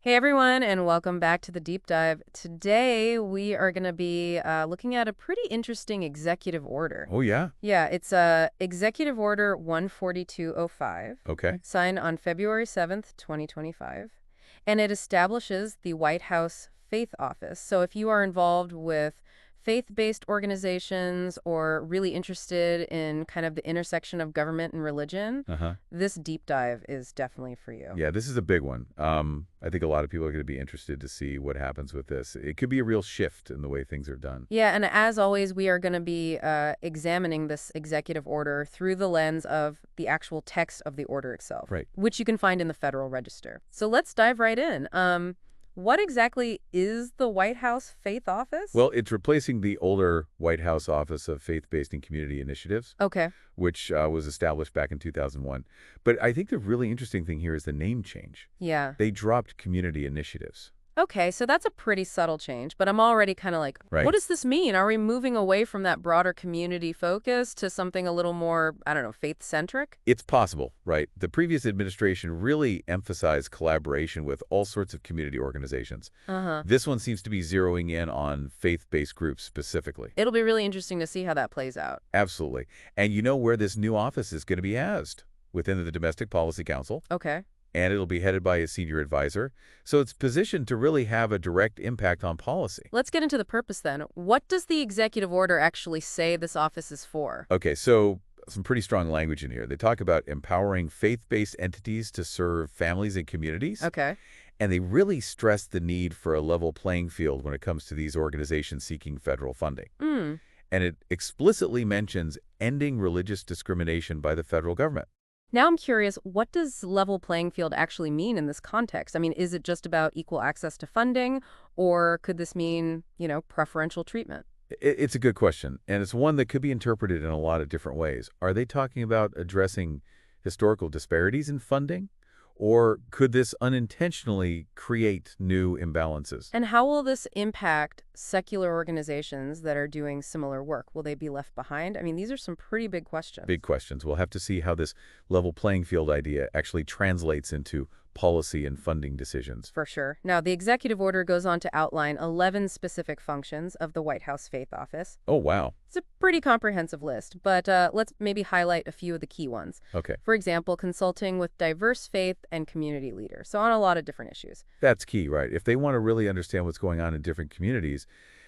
Hey everyone, and welcome back to the deep dive. Today we are going to be looking at a pretty interesting executive order. Oh, yeah? Yeah, it's Executive Order 14205, Okay. signed on February 7th, 2025, and it establishes the White House Faith Office. So if you are involved with faith-based organizations or really interested in kind of the intersection of government and religion, Uh-huh. this deep dive is definitely for you. Yeah, this is a big one. I think a lot of people are going to be interested to see what happens with this. It could be a real shift in the way things are done. Yeah, and as always, we are going to be examining this executive order through the lens of the actual text of the order itself, Right. which you can find in the Federal Register. So let's dive right in. What exactly is the White House Faith Office? Well, it's replacing the older White House Office of Faith-Based and Community Initiatives, Okay. which was established back in 2001. But I think the really interesting thing here is the name change. Yeah. They dropped community initiatives. Okay, so that's a pretty subtle change, but I'm already kind of like, what Right. does this mean? Are we moving away from that broader community focus to something a little more, I don't know, faith-centric? It's possible, right? The previous administration really emphasized collaboration with all sorts of community organizations. Uh-huh. This one seems to be zeroing in on faith-based groups specifically. It'll be really interesting to see how that plays out. Absolutely. And you know where this new office is going to be housed? Within the Domestic Policy Council, Okay. and it'll be headed by a senior advisor. So it's positioned to really have a direct impact on policy. Let's get into the purpose then. What does the executive order actually say this office is for? Okay, so some pretty strong language in here. They talk about empowering faith-based entities to serve families and communities, Okay. and they really stress the need for a level playing field when it comes to these organizations seeking federal funding. Hmm. And it explicitly mentions ending religious discrimination by the federal government. Now I'm curious, what does level playing field actually mean in this context? I mean, is it just about equal access to funding, or could this mean, preferential treatment? It's a good question, and it's one that could be interpreted in a lot of different ways. Are they talking about addressing historical disparities in funding, or could this unintentionally create new imbalances? And how will this impact secular organizations that are doing similar work? Will they be left behind? I mean, these are some pretty big questions. Big questions. We'll have to see how this level playing field idea actually translates into policy and funding decisions. For sure. Now, the executive order goes on to outline 11 specific functions of the White House Faith Office. Oh, wow. It's a pretty comprehensive list, but let's maybe highlight a few of the key ones. Okay. For example, consulting with diverse faith and community leaders, so on a lot of different issues. That's key, right? If they want to really understand what's going on in different communities,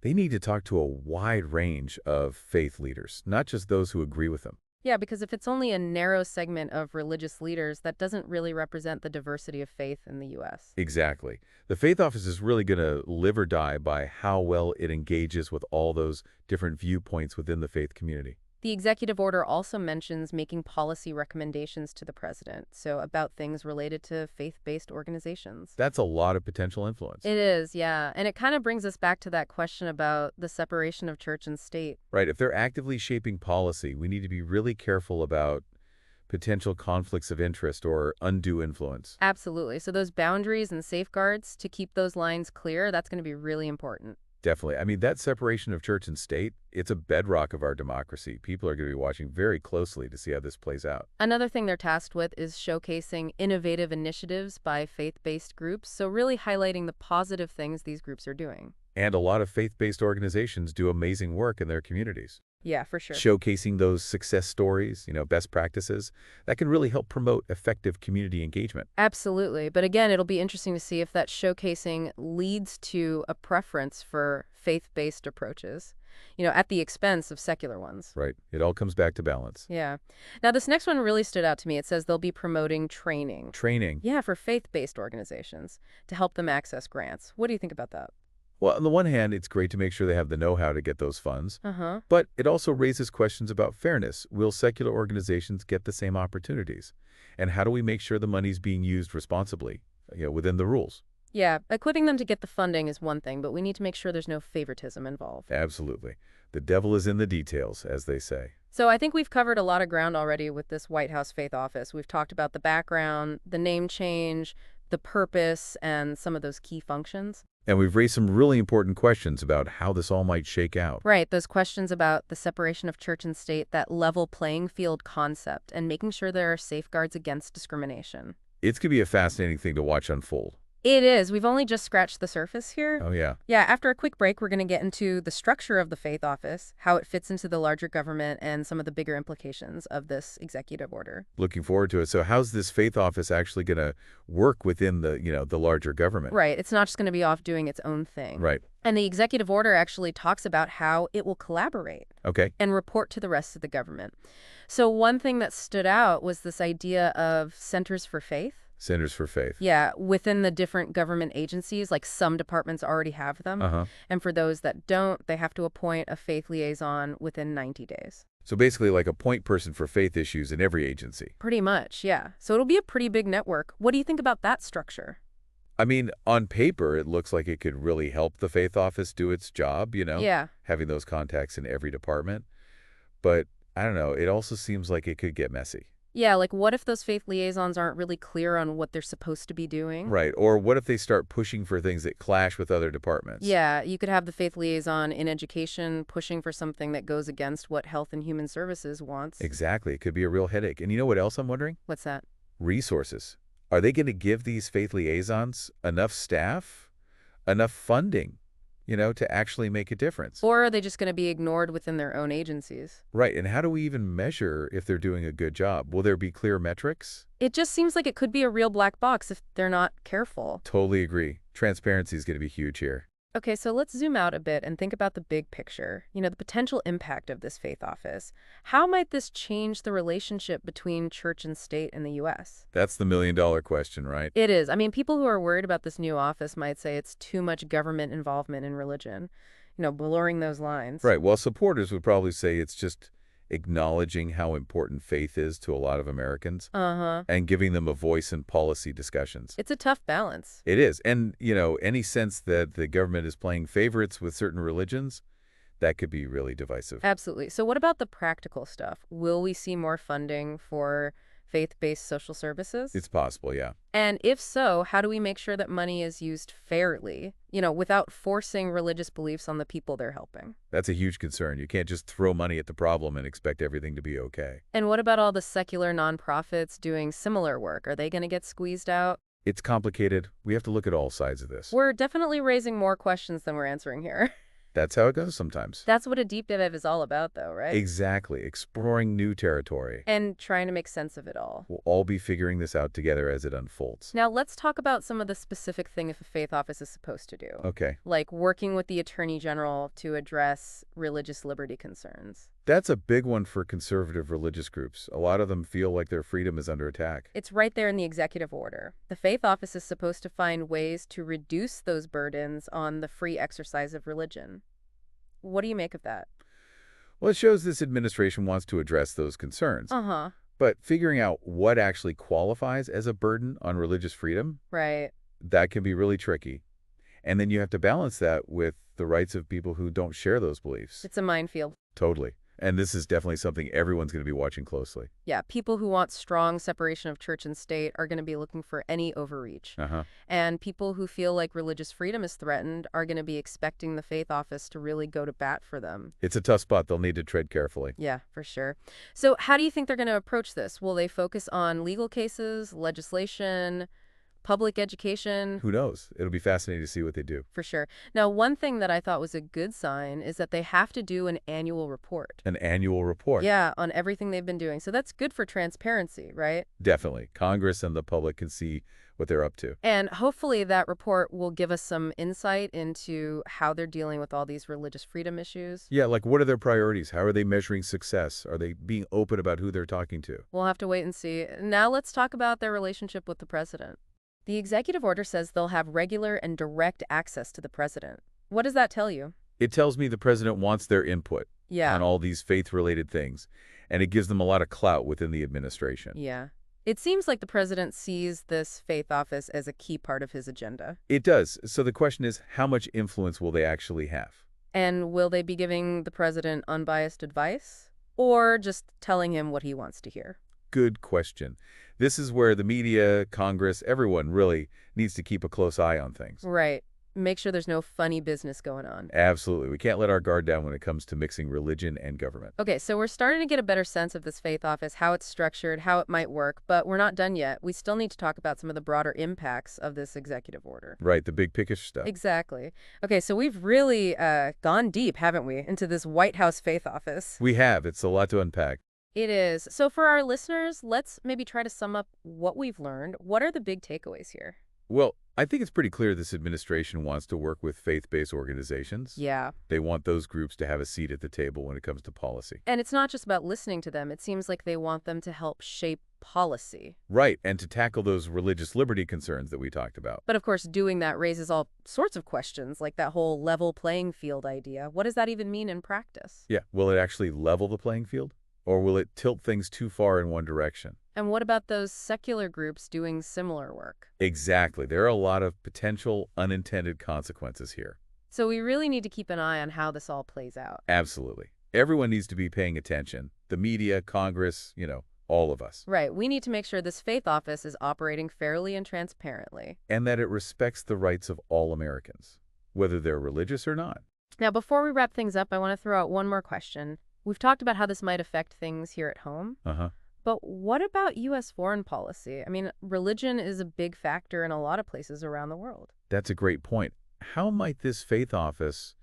they need to talk to a wide range of faith leaders, not just those who agree with them. Yeah, because if it's only a narrow segment of religious leaders, that doesn't really represent the diversity of faith in the U.S. Exactly. The faith office is really going to live or die by how well it engages with all those different viewpoints within the faith community. The executive order also mentions making policy recommendations to the president, so about things related to faith-based organizations. That's a lot of potential influence. It is, yeah. And it kind of brings us back to that question about the separation of church and state. Right. If they're actively shaping policy, we need to be really careful about potential conflicts of interest or undue influence. Absolutely. So those boundaries and safeguards to keep those lines clear, that's going to be really important. Definitely. I mean, that separation of church and state, it's a bedrock of our democracy. People are going to be watching very closely to see how this plays out. Another thing they're tasked with is showcasing innovative initiatives by faith-based groups, so really highlighting the positive things these groups are doing. And a lot of faith-based organizations do amazing work in their communities. Yeah, for sure. Showcasing those success stories, best practices, that can really help promote effective community engagement. Absolutely. But again, it'll be interesting to see if that showcasing leads to a preference for faith-based approaches, at the expense of secular ones. Right. It all comes back to balance. Yeah. Now, this next one really stood out to me. It says they'll be promoting training. Training. Yeah, for faith-based organizations to help them access grants. What do you think about that? Well, on the one hand, it's great to make sure they have the know-how to get those funds, Uh-huh. but it also raises questions about fairness. Will secular organizations get the same opportunities? And how do we make sure the money's being used responsibly, within the rules? Yeah, equipping them to get the funding is one thing, but we need to make sure there's no favoritism involved. Absolutely. The devil is in the details, as they say. So I think we've covered a lot of ground already with this White House Faith Office. We've talked about the background, the name change, the purpose, and some of those key functions. And we've raised some really important questions about how this all might shake out. Right, those questions about the separation of church and state, that level playing field concept, and making sure there are safeguards against discrimination. It's going to be a fascinating thing to watch unfold. It is. We've only just scratched the surface here. Oh, yeah. Yeah, after a quick break, we're going to get into the structure of the faith office, how it fits into the larger government, and some of the bigger implications of this executive order. Looking forward to it. So how's this faith office actually going to work within the larger government? Right. It's not just going to be off doing its own thing. Right. And the executive order actually talks about how it will collaborate Okay. and report to the rest of the government. So one thing that stood out was this idea of centers for faith. Centers for Faith. Yeah, within the different government agencies, like some departments already have them. Uh-huh. And for those that don't, they have to appoint a faith liaison within 90 days. So basically like a point person for faith issues in every agency. Pretty much, yeah. So it'll be a pretty big network. What do you think about that structure? I mean, on paper, it looks like it could really help the faith office do its job, Yeah. having those contacts in every department. But I don't know, it also seems like it could get messy. Yeah, like what if those faith liaisons aren't really clear on what they're supposed to be doing? Right. Or what if they start pushing for things that clash with other departments? Yeah, you could have the faith liaison in education pushing for something that goes against what Health and Human Services wants. Exactly. It could be a real headache. And you know what else I'm wondering? What's that? Resources. Are they going to give these faith liaisons enough staff, enough funding, to actually make a difference? Or are they just going to be ignored within their own agencies? Right. And how do we even measure if they're doing a good job? Will there be clear metrics? It just seems like it could be a real black box if they're not careful. Totally agree. Transparency is going to be huge here. Okay, so let's zoom out a bit and think about the big picture. The potential impact of this faith office. How might this change the relationship between church and state in the U.S.? That's the million-dollar question, right? It is. I mean, people who are worried about this new office might say it's too much government involvement in religion, blurring those lines. Right. Well, supporters would probably say it's just acknowledging how important faith is to a lot of Americans Uh-huh. and giving them a voice in policy discussions. It's a tough balance. It is. And, any sense that the government is playing favorites with certain religions, that could be really divisive. Absolutely. So what about the practical stuff? Will we see more funding for faith-based social services? It's possible, yeah. And if so, how do we make sure that money is used fairly, without forcing religious beliefs on the people they're helping? That's a huge concern. You can't just throw money at the problem and expect everything to be okay. And what about all the secular nonprofits doing similar work? Are they going to get squeezed out? It's complicated. We have to look at all sides of this. We're definitely raising more questions than we're answering here. That's how it goes sometimes. That's what a deep dive is all about, though, right? Exactly. Exploring new territory. And trying to make sense of it all. We'll all be figuring this out together as it unfolds. Now, let's talk about some of the specific things a faith office is supposed to do. Okay. Like working with the Attorney General to address religious liberty concerns. That's a big one for conservative religious groups. A lot of them feel like their freedom is under attack. It's right there in the executive order. The faith office is supposed to find ways to reduce those burdens on the free exercise of religion. What do you make of that? Well, it shows this administration wants to address those concerns. Uh-huh. But figuring out what actually qualifies as a burden on religious freedom, Right. that can be really tricky. And then you have to balance that with the rights of people who don't share those beliefs. It's a minefield. Totally. And this is definitely something everyone's going to be watching closely. Yeah, people who want strong separation of church and state are going to be looking for any overreach. Uh-huh. And people who feel like religious freedom is threatened are going to be expecting the faith office to really go to bat for them. It's a tough spot. They'll need to tread carefully. Yeah, for sure. So how do you think they're going to approach this? Will they focus on legal cases, legislation, public education? Who knows? It'll be fascinating to see what they do. For sure. Now, one thing that I thought was a good sign is that they have to do an annual report. An annual report. Yeah, on everything they've been doing. So that's good for transparency, right? Definitely. Congress and the public can see what they're up to. And hopefully that report will give us some insight into how they're dealing with all these religious freedom issues. Yeah, like what are their priorities? How are they measuring success? Are they being open about who they're talking to? We'll have to wait and see. Now let's talk about their relationship with the president. The executive order says they'll have regular and direct access to the president. What does that tell you? It tells me the president wants their input Yeah. on all these faith-related things, and it gives them a lot of clout within the administration. Yeah. It seems like the president sees this faith office as a key part of his agenda. It does. So the question is, how much influence will they actually have? And will they be giving the president unbiased advice? Or just telling him what he wants to hear? Good question. This is where the media, Congress, everyone really needs to keep a close eye on things. Right. make sure there's no funny business going on. Absolutely. We can't let our guard down when it comes to mixing religion and government. Okay, so we're starting to get a better sense of this faith office, how it's structured, how it might work, but we're not done yet. We still need to talk about some of the broader impacts of this executive order. Right, the big pickish stuff. Exactly. Okay, so we've really gone deep, haven't we, into this White House faith office. We have. It's a lot to unpack. It is. So for our listeners, let's maybe try to sum up what we've learned. What are the big takeaways here? Well, I think it's pretty clear this administration wants to work with faith-based organizations. Yeah. They want those groups to have a seat at the table when it comes to policy. And it's not just about listening to them. It seems like they want them to help shape policy. Right, and to tackle those religious liberty concerns that we talked about. But of course, doing that raises all sorts of questions, like that whole level playing field idea. What does that even mean in practice? Yeah, will it actually level the playing field? Or will it tilt things too far in one direction? And what about those secular groups doing similar work? Exactly. There are a lot of potential unintended consequences here. So we really need to keep an eye on how this all plays out. Absolutely. Everyone needs to be paying attention. The media, Congress, all of us. Right. We need to make sure this faith office is operating fairly and transparently. And that it respects the rights of all Americans, whether they're religious or not. Now, before we wrap things up, I want to throw out one more question. We've talked about how this might affect things here at home. Uh-huh. But what about U.S. foreign policy? I mean, religion is a big factor in a lot of places around the world. That's a great point. How might this faith office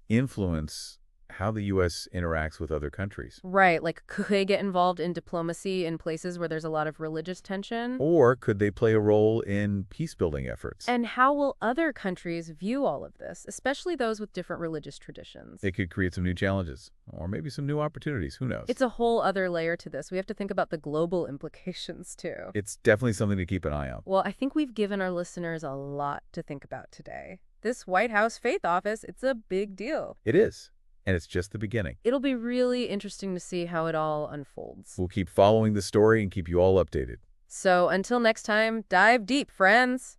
influence how the U.S. interacts with other countries? Right, like could they get involved in diplomacy in places where there's a lot of religious tension? Or could they play a role in peace-building efforts? And how will other countries view all of this, especially those with different religious traditions? It could create some new challenges, or maybe some new opportunities. Who knows? It's a whole other layer to this. We have to think about the global implications, too. It's definitely something to keep an eye on. Well, I think we've given our listeners a lot to think about today. This White House faith office, it's a big deal. It is. And it's just the beginning. It'll be really interesting to see how it all unfolds. We'll keep following the story and keep you all updated. So until next time, dive deep, friends.